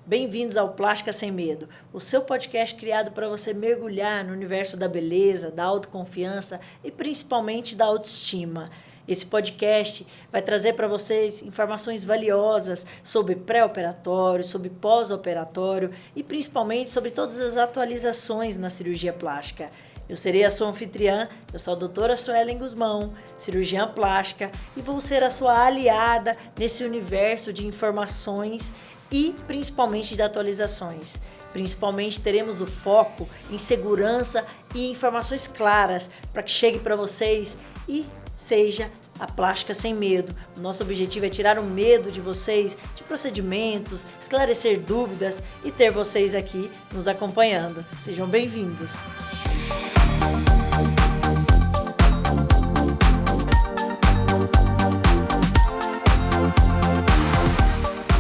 Bem-vindos ao Plástica Sem Medo, o seu podcast criado para você mergulhar no universo da beleza, da autoconfiança e principalmente da autoestima. Esse podcast vai trazer para vocês informações valiosas sobre pré-operatório, sobre pós-operatório e principalmente sobre todas as atualizações na cirurgia plástica. Eu serei a sua anfitriã, eu sou a doutora Suelen Guzmão, cirurgiã plástica, e vou ser a sua aliada nesse universo de informações e principalmente de atualizações. Principalmente teremos o foco em segurança e informações claras para que chegue para vocês e seja a plástica sem medo. O nosso objetivo é tirar o medo de vocês, de procedimentos, esclarecer dúvidas e ter vocês aqui nos acompanhando. Sejam bem-vindos!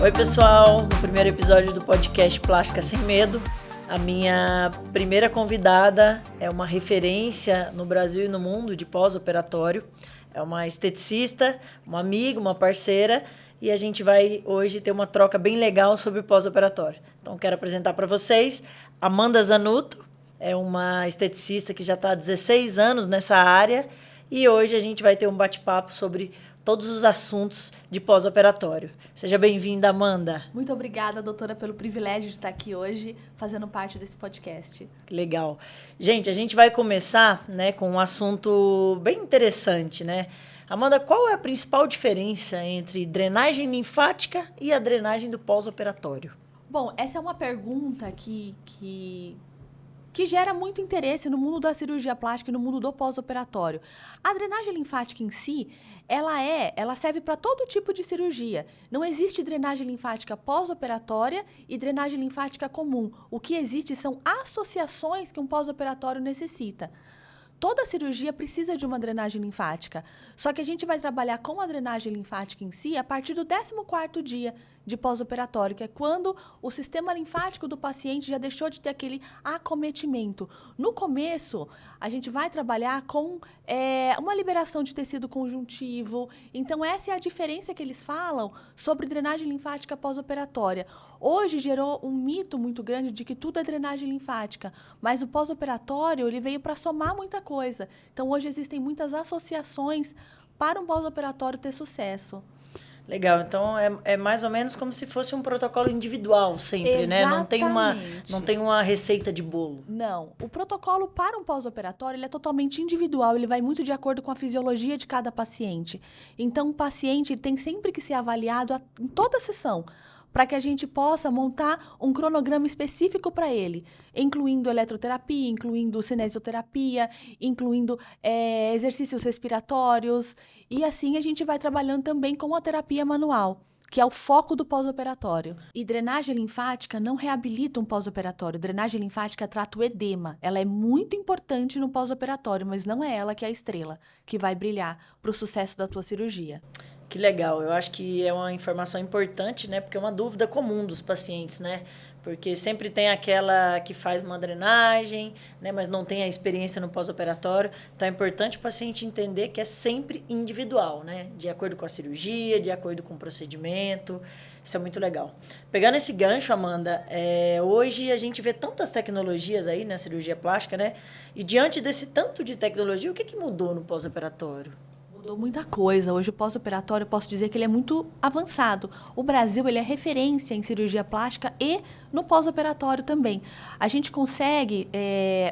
Oi pessoal, no primeiro episódio do podcast Plástica Sem Medo, a minha primeira convidada é uma referência no Brasil e no mundo de pós-operatório, é uma esteticista, uma amiga, uma parceira, e a gente vai hoje ter uma troca bem legal sobre pós-operatório. Então quero apresentar para vocês Amanda Zanutto, é uma esteticista que já está há 16 anos nessa área, e hoje a gente vai ter um bate-papo sobre todos os assuntos de pós-operatório. Seja bem-vinda, Amanda. Muito obrigada, doutora, pelo privilégio de estar aqui hoje, fazendo parte desse podcast. Legal. Gente, a gente vai começar, com um assunto bem interessante, né? Amanda, qual é a principal diferença entre drenagem linfática e a drenagem do pós-operatório? Bom, essa é uma pergunta que gera muito interesse no mundo da cirurgia plástica e no mundo do pós-operatório. A drenagem linfática em si, ela serve para todo tipo de cirurgia. Não existe drenagem linfática pós-operatória e drenagem linfática comum. O que existe são associações que um pós-operatório necessita. Toda cirurgia precisa de uma drenagem linfática, só que a gente vai trabalhar com a drenagem linfática em si a partir do 14º dia de pós-operatório, que é quando o sistema linfático do paciente já deixou de ter aquele acometimento. No começo, a gente vai trabalhar com uma liberação de tecido conjuntivo. Então, essa é a diferença que eles falam sobre drenagem linfática pós-operatória. Hoje, gerou um mito muito grande de que tudo é drenagem linfática, mas o pós-operatório ele veio para somar muita coisa. Então, hoje existem muitas associações para um pós-operatório ter sucesso. Legal, então é mais ou menos como se fosse um protocolo individual sempre, né? Não tem uma receita de bolo. Não, o protocolo para um pós-operatório ele é totalmente individual, ele vai muito de acordo com a fisiologia de cada paciente. Então, o paciente ele tem sempre que ser avaliado em toda a sessão, para que a gente possa montar um cronograma específico para ele, incluindo eletroterapia, incluindo cinesioterapia, incluindo exercícios respiratórios, e assim a gente vai trabalhando também com a terapia manual, que é o foco do pós-operatório. E drenagem linfática não reabilita um pós-operatório, drenagem linfática trata o edema. Ela é muito importante no pós-operatório, mas não é ela que é a estrela, que vai brilhar para o sucesso da tua cirurgia. Que legal, eu acho que é uma informação importante, né? Porque é uma dúvida comum dos pacientes, né? Porque sempre tem aquela que faz uma drenagem, né? Mas não tem a experiência no pós-operatório. Então é importante o paciente entender que é sempre individual, né? De acordo com a cirurgia, de acordo com o procedimento. Isso é muito legal. Pegando esse gancho, Amanda, hoje a gente vê tantas tecnologias aí na cirurgia plástica, né? E diante desse tanto de tecnologia, o que mudou no pós-operatório? Mudou muita coisa. Hoje o pós-operatório, eu posso dizer que ele é muito avançado. O Brasil ele é referência em cirurgia plástica e no pós-operatório também. A gente consegue,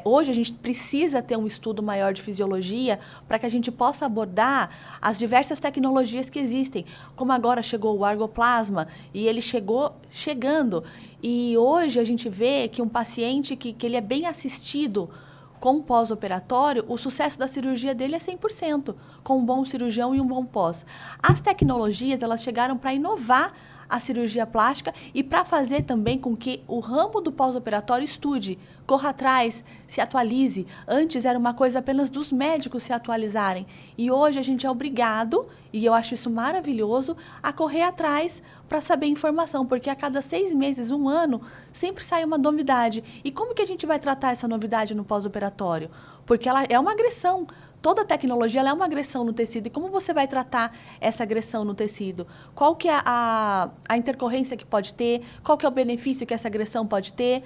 hoje a gente precisa ter um estudo maior de fisiologia para que a gente possa abordar as diversas tecnologias que existem. Como agora chegou o argoplasma e ele chegando. E hoje a gente vê que um paciente que ele é bem assistido com o pós-operatório, o sucesso da cirurgia dele é 100%, com um bom cirurgião e um bom pós. As tecnologias, elas chegaram para inovar a cirurgia plástica e para fazer também com que o ramo do pós-operatório estude, corra atrás, se atualize. Antes era uma coisa apenas dos médicos se atualizarem. E hoje a gente é obrigado, e eu acho isso maravilhoso, a correr atrás para saber informação, porque a cada 6 meses, 1 ano, sempre sai uma novidade. E como que a gente vai tratar essa novidade no pós-operatório? Porque ela é uma agressão. toda tecnologia ela é uma agressão no tecido. E como você vai tratar essa agressão no tecido? Qual que é a intercorrência que pode ter? Qual que é o benefício que essa agressão pode ter?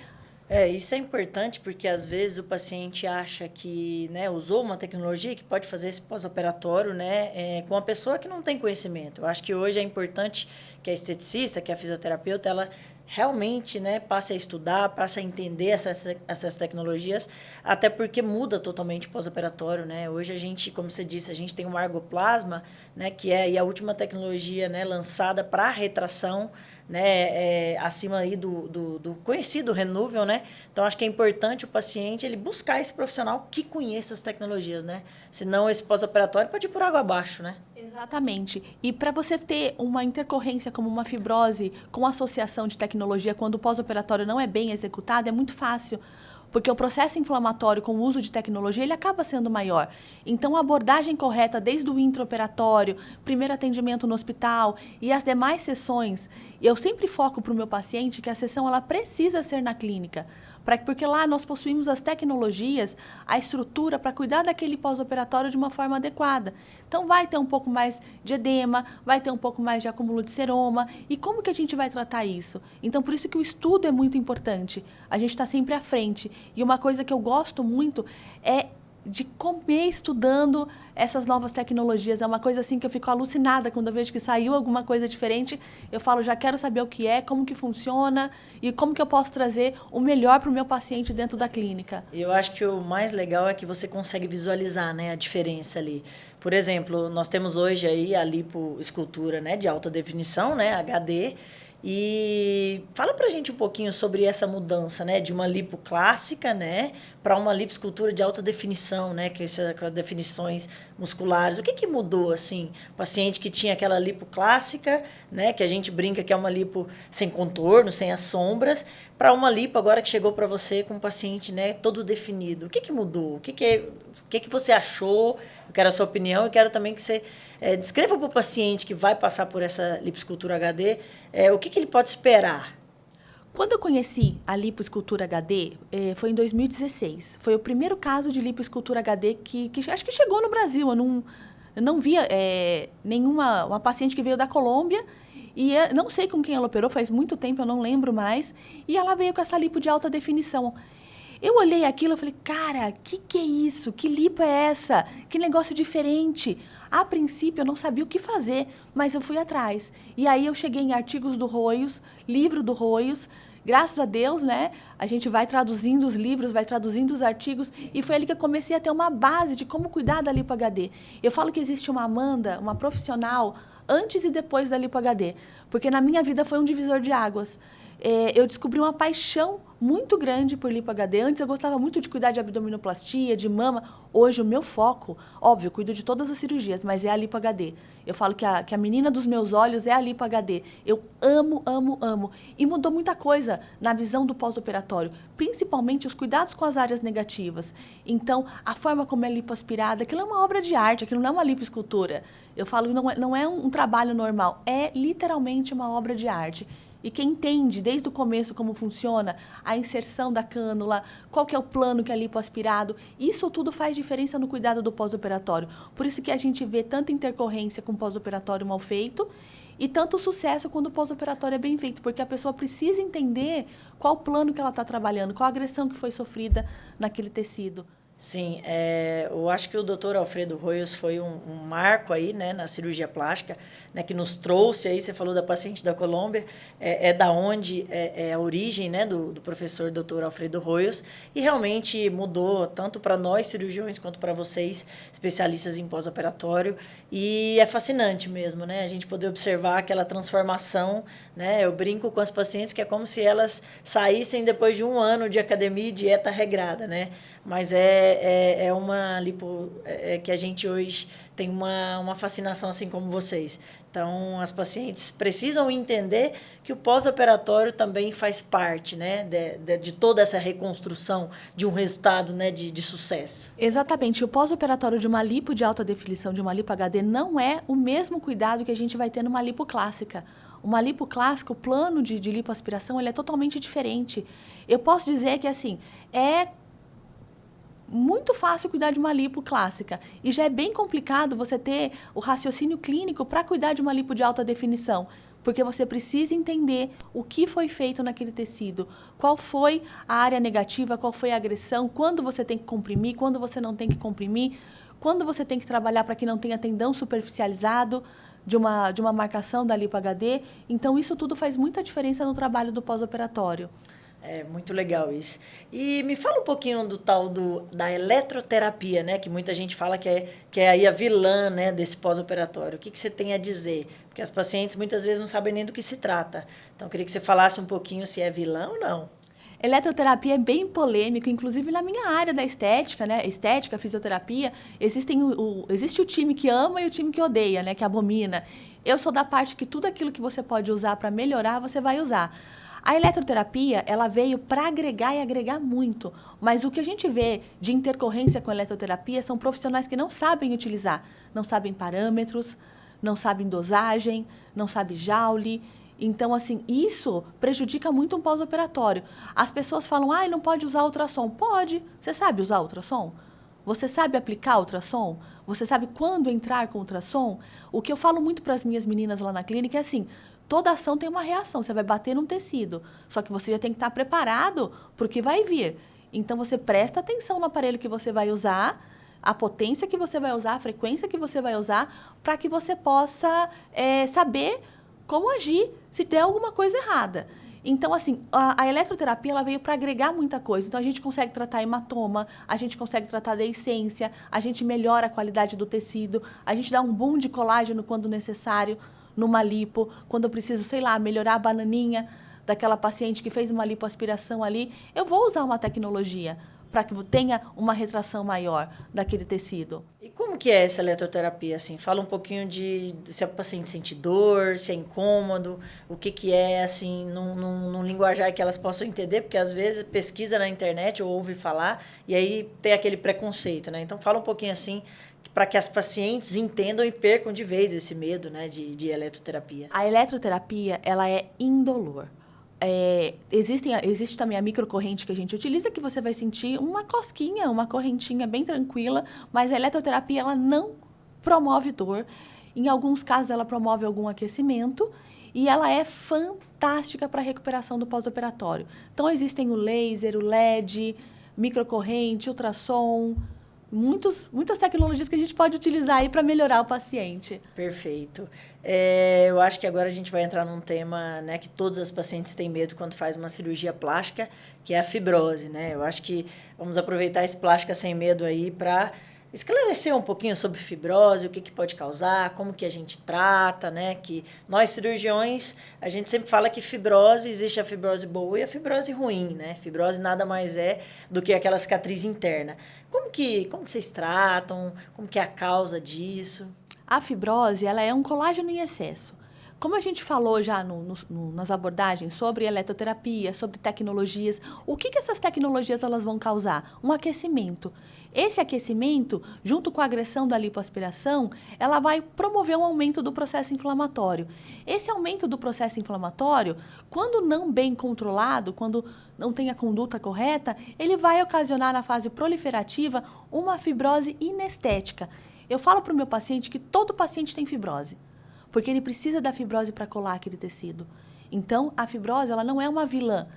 Isso é importante porque às vezes o paciente acha que, né, usou uma tecnologia que pode fazer esse pós-operatório, né, com uma pessoa que não tem conhecimento. Eu acho que hoje é importante que a esteticista, que a fisioterapeuta, ela realmente, né, passe a estudar, passe a entender essas tecnologias, até porque muda totalmente o pós-operatório, né? Hoje a gente, como você disse, a gente tem o Argoplasma, né, que é aí a última tecnologia, né, lançada para retração, né, acima aí do conhecido Renúvel, né? Então, acho que é importante o paciente ele buscar esse profissional que conheça as tecnologias, né? Senão, esse pós-operatório pode ir por água abaixo, né? Exatamente. E para você ter uma intercorrência como uma fibrose com associação de tecnologia, quando o pós-operatório não é bem executado, é muito fácil. Porque o processo inflamatório com o uso de tecnologia, ele acaba sendo maior. Então, a abordagem correta desde o intraoperatório, primeiro atendimento no hospital e as demais sessões, eu sempre foco para o meu paciente que a sessão ela precisa ser na clínica. Porque lá nós possuímos as tecnologias, a estrutura para cuidar daquele pós-operatório de uma forma adequada. Então, vai ter um pouco mais de edema, vai ter um pouco mais de acúmulo de seroma. E como que a gente vai tratar isso? Então, por isso que o estudo é muito importante. A gente está sempre à frente. E uma coisa que eu gosto muito é de comer estudando essas novas tecnologias. É uma coisa assim que eu fico alucinada quando eu vejo que saiu alguma coisa diferente. Eu falo, já quero saber o que é, como que funciona e como que eu posso trazer o melhor para o meu paciente dentro da clínica. Eu acho que o mais legal é que você consegue visualizar, né, a diferença ali. Por exemplo, nós temos hoje aí a lipoescultura, né, de alta definição, né, HD. E fala pra gente um pouquinho sobre essa mudança, né, de uma lipo clássica, né, para uma lipoescultura de alta definição, né, com definições musculares. O que mudou assim? O paciente que tinha aquela lipo clássica, né, que a gente brinca que é uma lipo sem contorno, sem as sombras, para uma lipo agora que chegou para você com um paciente, né, todo definido. O que mudou? O que você achou? Eu quero a sua opinião e quero também que você descreva para o paciente que vai passar por essa lipoescultura HD o que ele pode esperar. Quando eu conheci a lipoescultura HD, foi em 2016. Foi o primeiro caso de lipoescultura HD que acho que chegou no Brasil. Eu não via uma paciente que veio da Colômbia e não sei com quem ela operou, faz muito tempo, eu não lembro mais. E ela veio com essa lipo de alta definição. Eu olhei aquilo e falei, cara, que é isso? Que lipo é essa? Que negócio diferente. A princípio, eu não sabia o que fazer, mas eu fui atrás. E aí eu cheguei em artigos do Roios, livro do Roios. Graças a Deus, né? A gente vai traduzindo os livros, vai traduzindo os artigos. E foi ali que eu comecei a ter uma base de como cuidar da lipo HD. Eu falo que existe uma Amanda, uma profissional, antes e depois da lipo HD. Porque na minha vida foi um divisor de águas. Eu descobri uma paixão muito grande por lipo HD. Antes eu gostava muito de cuidar de abdominoplastia, de mama. Hoje o meu foco, óbvio, eu cuido de todas as cirurgias, mas é a lipo HD. Eu falo que a menina dos meus olhos é a lipo HD. Eu amo, amo, amo. E mudou muita coisa na visão do pós-operatório, principalmente os cuidados com as áreas negativas. Então, a forma como é lipoaspirada, aquilo é uma obra de arte, aquilo não é uma lipoescultura. Eu falo que não é um trabalho normal, é literalmente uma obra de arte. E quem entende desde o começo como funciona, a inserção da cânula, qual que é o plano que é lipoaspirado, isso tudo faz diferença no cuidado do pós-operatório. Por isso que a gente vê tanta intercorrência com pós-operatório mal feito e tanto sucesso quando o pós-operatório é bem feito, porque a pessoa precisa entender qual o plano que ela está trabalhando, qual a agressão que foi sofrida naquele tecido. Sim, eu acho que o Dr. Alfredo Roios foi um marco aí, né, na cirurgia plástica, né, que nos trouxe aí, você falou da paciente da Colômbia, da onde é a origem, né, do professor Dr. Alfredo Roios, e realmente mudou tanto para nós cirurgiões quanto para vocês, especialistas em pós-operatório, e é fascinante mesmo, né, a gente poder observar aquela transformação, né, eu brinco com as pacientes que é como se elas saíssem depois de um ano de academia e dieta regrada, né, mas é uma lipo que a gente hoje tem uma fascinação assim como vocês. Então, as pacientes precisam entender que o pós-operatório também faz parte, né, de toda essa reconstrução de um resultado, né, de sucesso. Exatamente. O pós-operatório de uma lipo de alta definição, de uma lipo HD, não é o mesmo cuidado que a gente vai ter numa lipo clássica. Uma lipo clássica, o plano de lipoaspiração, ele é totalmente diferente. Eu posso dizer que, assim, muito fácil cuidar de uma lipo clássica. E já é bem complicado você ter o raciocínio clínico para cuidar de uma lipo de alta definição. Porque você precisa entender o que foi feito naquele tecido, qual foi a área negativa, qual foi a agressão, quando você tem que comprimir, quando você não tem que comprimir, quando você tem que trabalhar para que não tenha tendão superficializado de uma marcação da lipo HD. Então, isso tudo faz muita diferença no trabalho do pós-operatório. É muito legal isso. E me fala um pouquinho do tal da eletroterapia, né? Que muita gente fala que é aí a vilã, né, desse pós-operatório. O que você tem a dizer? Porque as pacientes muitas vezes não sabem nem do que se trata. Então, eu queria que você falasse um pouquinho se é vilã ou não. Eletroterapia é bem polêmico, inclusive na minha área da estética, né? Estética, fisioterapia, existe o time que ama e o time que odeia, né? Que abomina. Eu sou da parte que tudo aquilo que você pode usar para melhorar, você vai usar. A eletroterapia, ela veio para agregar e agregar muito, mas o que a gente vê de intercorrência com a eletroterapia são profissionais que não sabem utilizar, não sabem parâmetros, não sabem dosagem, não sabem Joule. Então, assim, isso prejudica muito um pós-operatório. As pessoas falam, não pode usar ultrassom. Pode. Você sabe usar ultrassom? Você sabe aplicar ultrassom? Você sabe quando entrar com ultrassom? O que eu falo muito para as minhas meninas lá na clínica é assim, toda ação tem uma reação, você vai bater num tecido. Só que você já tem que estar preparado para o que vai vir. Então, você presta atenção no aparelho que você vai usar, a potência que você vai usar, a frequência que você vai usar, para que você possa saber como agir se der alguma coisa errada. Então, assim, a eletroterapia ela veio para agregar muita coisa. Então, a gente consegue tratar hematoma, a gente consegue tratar deiscência, a gente melhora a qualidade do tecido, a gente dá um boom de colágeno quando necessário numa lipo, quando eu preciso, sei lá, melhorar a bananinha daquela paciente que fez uma lipoaspiração ali, eu vou usar uma tecnologia para que tenha uma retração maior daquele tecido. E como que é essa eletroterapia, assim? Fala um pouquinho de se a paciente sente dor, se é incômodo, o que é, assim, num linguajar que elas possam entender, porque às vezes pesquisa na internet ou ouve falar, e aí tem aquele preconceito, né? Então, fala um pouquinho, assim, para que as pacientes entendam e percam de vez esse medo, né, de eletroterapia. A eletroterapia, ela é indolor. Existe também a microcorrente que a gente utiliza, que você vai sentir uma cosquinha, uma correntinha bem tranquila, mas a eletroterapia ela não promove dor. Em alguns casos, ela promove algum aquecimento e ela é fantástica para a recuperação do pós-operatório. Então, existem o laser, o LED, microcorrente, ultrassom, muitas tecnologias que a gente pode utilizar aí para melhorar o paciente. Perfeito. Eu acho que agora a gente vai entrar num tema, né, que todas as pacientes têm medo quando faz uma cirurgia plástica, que é a fibrose, né? Eu acho que vamos aproveitar esse Plástica Sem Medo aí para esclarecer um pouquinho sobre fibrose, o que pode causar, como que a gente trata, né? Que nós cirurgiões, a gente sempre fala que fibrose, existe a fibrose boa e a fibrose ruim, né? Fibrose nada mais é do que aquela cicatriz interna. Como que vocês tratam? Como que é a causa disso? A fibrose, ela é um colágeno em excesso. Como a gente falou já nas abordagens sobre eletroterapia, sobre tecnologias, o que essas tecnologias elas vão causar? Um aquecimento. Esse aquecimento, junto com a agressão da lipoaspiração, ela vai promover um aumento do processo inflamatório. Esse aumento do processo inflamatório, quando não bem controlado, quando não tem a conduta correta, ele vai ocasionar na fase proliferativa uma fibrose inestética. Eu falo para o meu paciente que todo paciente tem fibrose, porque ele precisa da fibrose para colar aquele tecido. Então, a fibrose ela não é uma vilã.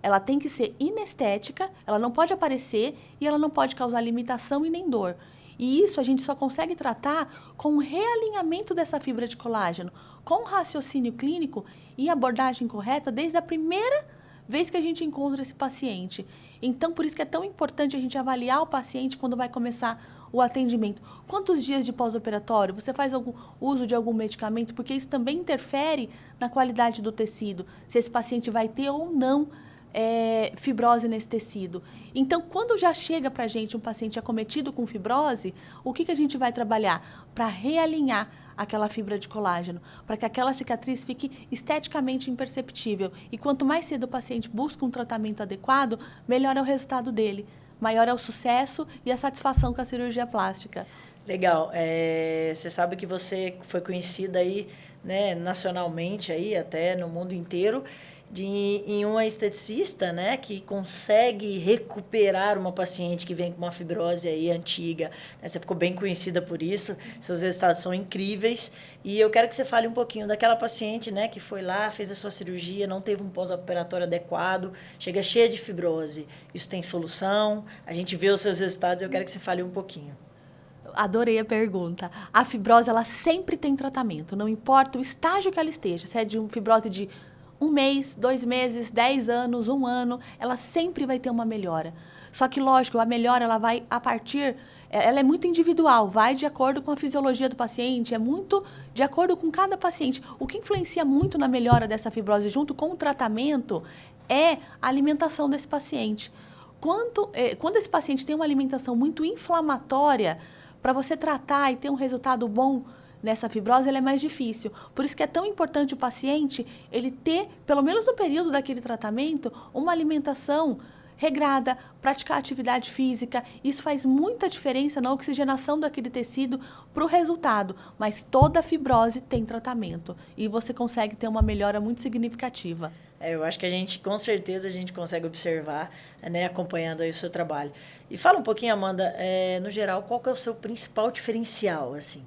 Ela tem que ser inestética, ela não pode aparecer e ela não pode causar limitação e nem dor. E isso a gente só consegue tratar com o realinhamento dessa fibra de colágeno, com raciocínio clínico e abordagem correta desde a primeira vez que a gente encontra esse paciente. Então, por isso que é tão importante a gente avaliar o paciente quando vai começar o atendimento. Quantos dias de pós-operatório? Você faz algum uso de algum medicamento? Porque isso também interfere na qualidade do tecido, se esse paciente vai ter ou não fibrose nesse tecido. Então, quando já chega para a gente um paciente acometido com fibrose, o que a gente vai trabalhar? Para realinhar aquela fibra de colágeno, para que aquela cicatriz fique esteticamente imperceptível. E quanto mais cedo o paciente busca um tratamento adequado, melhor é o resultado dele. Maior é o sucesso e a satisfação com a cirurgia plástica. Legal. Você sabe que você foi conhecida aí, né, nacionalmente, aí, até no mundo inteiro. em uma esteticista, né, que consegue recuperar uma paciente que vem com uma fibrose aí antiga. Né? Você ficou bem conhecida por isso, seus resultados são incríveis. E eu quero que você fale um pouquinho daquela paciente, né, que foi lá, fez a sua cirurgia, não teve um pós-operatório adequado, chega cheia de fibrose. Isso tem solução? A gente vê os seus resultados, eu quero que você fale um pouquinho. Adorei a pergunta. A fibrose, ela sempre tem tratamento, não importa o estágio que ela esteja. Se é de uma fibrose de 1 mês, 2 meses, 10 anos, 1 ano, ela sempre vai ter uma melhora. Só que, lógico, a melhora, ela vai a partir... Ela é muito individual, vai de acordo com a fisiologia do paciente, é muito de acordo com cada paciente. O que influencia muito na melhora dessa fibrose junto com o tratamento é a alimentação desse paciente. Quando esse paciente tem uma alimentação muito inflamatória, para você tratar e ter um resultado bom nessa fibrose, ela é mais difícil. Por isso que é tão importante o paciente ele ter, pelo menos no período daquele tratamento, uma alimentação regrada, praticar atividade física. Isso faz muita diferença na oxigenação daquele tecido para o resultado. Mas toda fibrose tem tratamento e você consegue ter uma melhora muito significativa. Eu acho que com certeza, a gente consegue observar, né, acompanhando aí o seu trabalho. E fala um pouquinho, Amanda, no geral, qual que é o seu principal diferencial, assim?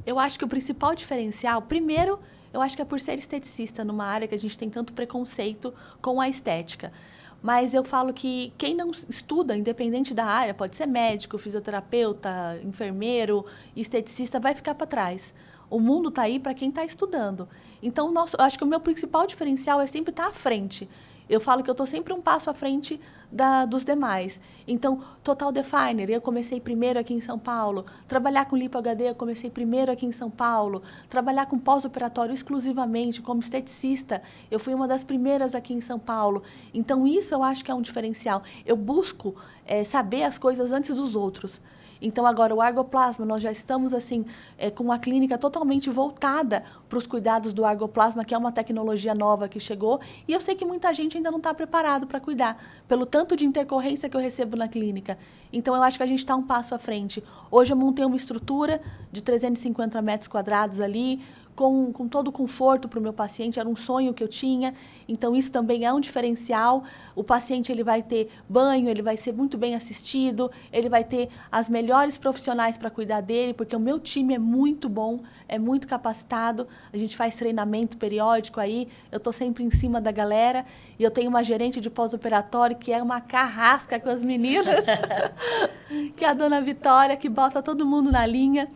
Eu acho que o principal diferencial, primeiro, eu acho que é por ser esteticista numa área que a gente tem tanto preconceito com a estética. Mas eu falo que quem não estuda, independente da área, pode ser médico, fisioterapeuta, enfermeiro, esteticista, vai ficar para trás. O mundo está aí para quem está estudando. Então, eu acho que o meu principal diferencial é sempre estar à frente. Eu falo que eu estou sempre um passo à frente dos demais. Então, Total Definer, eu comecei primeiro aqui em São Paulo. Trabalhar com Lipo HD, eu comecei primeiro aqui em São Paulo. Trabalhar com pós-operatório exclusivamente, como esteticista, eu fui uma das primeiras aqui em São Paulo. Então, isso eu acho que é um diferencial. Eu busco saber as coisas antes dos outros. Então, agora, o argoplasma, nós já estamos assim com uma clínica totalmente voltada para os cuidados do argoplasma, que é uma tecnologia nova que chegou, e eu sei que muita gente ainda não está preparado para cuidar, pelo tanto de intercorrência que eu recebo na clínica. Então, eu acho que a gente está um passo à frente. Hoje eu montei uma estrutura de 350 metros quadrados ali, com todo o conforto para o meu paciente, era um sonho que eu tinha, então isso também é um diferencial. O paciente ele vai ter banho, ele vai ser muito bem assistido, ele vai ter as melhores profissionais para cuidar dele, porque o meu time é muito bom, é muito capacitado, a gente faz treinamento periódico aí, eu estou sempre em cima da galera, e eu tenho uma gerente de pós-operatório que é uma carrasca com as meninas, que é a dona Vitória, que bota todo mundo na linha.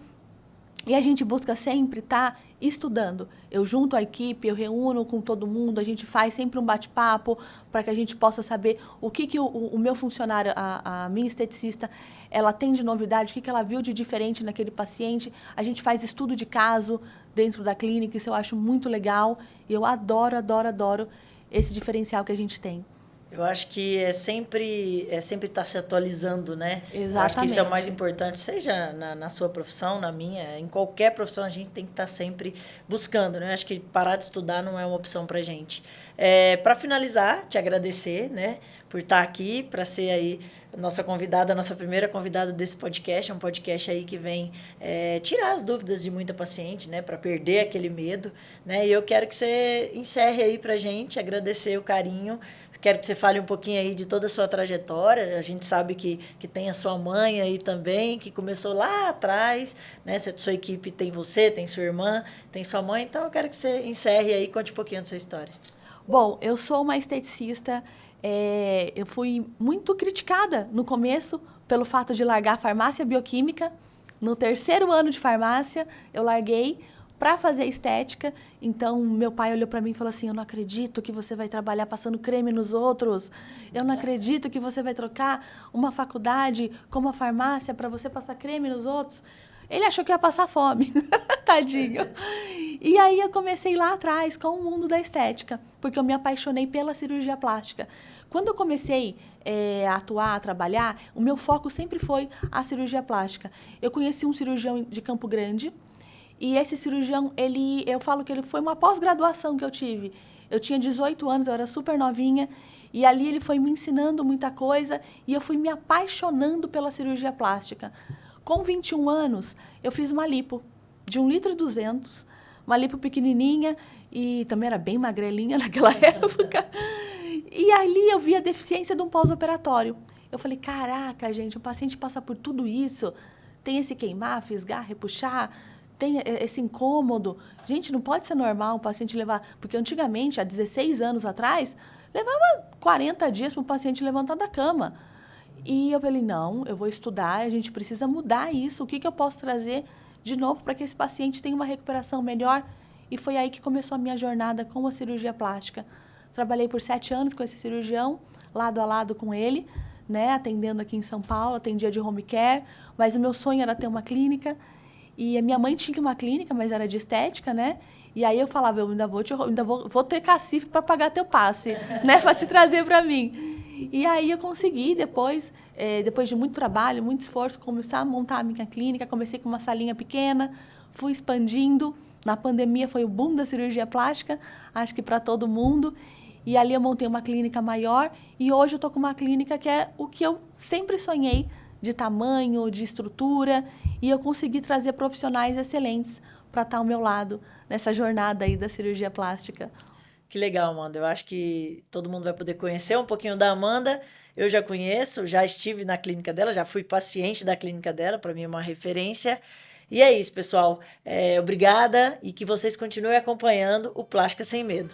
E a gente busca sempre estar estudando. Eu junto a equipe, eu reúno com todo mundo, a gente faz sempre um bate-papo para que a gente possa saber o que o meu funcionário, a minha esteticista, ela tem de novidade, o que ela viu de diferente naquele paciente. A gente faz estudo de caso dentro da clínica, isso eu acho muito legal. E eu adoro, adoro, adoro esse diferencial que a gente tem. Eu acho que é sempre estar se atualizando, né? Exatamente. Eu acho que isso é o mais importante, seja na sua profissão, na minha, em qualquer profissão a gente tem que estar sempre buscando, né? Eu acho que parar de estudar não é uma opção pra gente. Para finalizar, te agradecer, né, por estar aqui, para ser aí nossa convidada, nossa primeira convidada desse podcast. É um podcast aí que vem tirar as dúvidas de muita paciente, né, para perder aquele medo, né? E eu quero que você encerre aí pra gente, agradecer o carinho. Quero que você fale um pouquinho aí de toda a sua trajetória. A gente sabe que tem a sua mãe aí também, que começou lá atrás, né? Sua equipe tem você, tem sua irmã, tem sua mãe. Então, eu quero que você encerre aí e conte um pouquinho da sua história. Bom, eu sou uma esteticista. Eu fui muito criticada no começo pelo fato de largar a farmácia bioquímica. No 3º ano de farmácia, eu larguei para fazer estética. Então, meu pai olhou para mim e falou assim: eu não acredito que você vai trabalhar passando creme nos outros. Eu não acredito que você vai trocar uma faculdade como a farmácia para você passar creme nos outros. Ele achou que ia passar fome, tadinho. E aí eu comecei lá atrás com o mundo da estética, porque eu me apaixonei pela cirurgia plástica. Quando eu comecei a atuar, a trabalhar, o meu foco sempre foi a cirurgia plástica. Eu conheci um cirurgião de Campo Grande, e esse cirurgião, eu falo que ele foi uma pós-graduação que eu tive. Eu tinha 18 anos, eu era super novinha, e ali ele foi me ensinando muita coisa, e eu fui me apaixonando pela cirurgia plástica. Com 21 anos, eu fiz uma lipo de 1,2 litro, uma lipo pequenininha, e também era bem magrelinha naquela época. E ali eu vi a deficiência de um pós-operatório. Eu falei, caraca, gente, o paciente passa por tudo isso, tem esse queimar, fisgar, repuxar, tem esse incômodo. Gente, não pode ser normal o paciente levar... Porque antigamente, há 16 anos atrás, levava 40 dias para o paciente levantar da cama. E eu falei, não, eu vou estudar, a gente precisa mudar isso. O que eu posso trazer de novo para que esse paciente tenha uma recuperação melhor? E foi aí que começou a minha jornada com a cirurgia plástica. Trabalhei por 7 anos com esse cirurgião, lado a lado com ele, né, atendendo aqui em São Paulo, atendia de home care, mas o meu sonho era ter uma clínica. E a minha mãe tinha uma clínica, mas era de estética, né? E aí eu falava, eu ainda vou ter cacife para pagar teu passe, né, para te trazer para mim. E aí eu consegui, depois de muito trabalho, muito esforço, começar a montar a minha clínica. Comecei com uma salinha pequena, fui expandindo. Na pandemia foi o boom da cirurgia plástica, acho que para todo mundo. E ali eu montei uma clínica maior e hoje eu estou com uma clínica que é o que eu sempre sonhei, de tamanho, de estrutura, e eu consegui trazer profissionais excelentes para estar ao meu lado nessa jornada aí da cirurgia plástica. Que legal, Amanda. Eu acho que todo mundo vai poder conhecer um pouquinho da Amanda. Eu já conheço, já estive na clínica dela, já fui paciente da clínica dela, para mim é uma referência. E é isso, pessoal. Obrigada e que vocês continuem acompanhando o Plástica Sem Medo.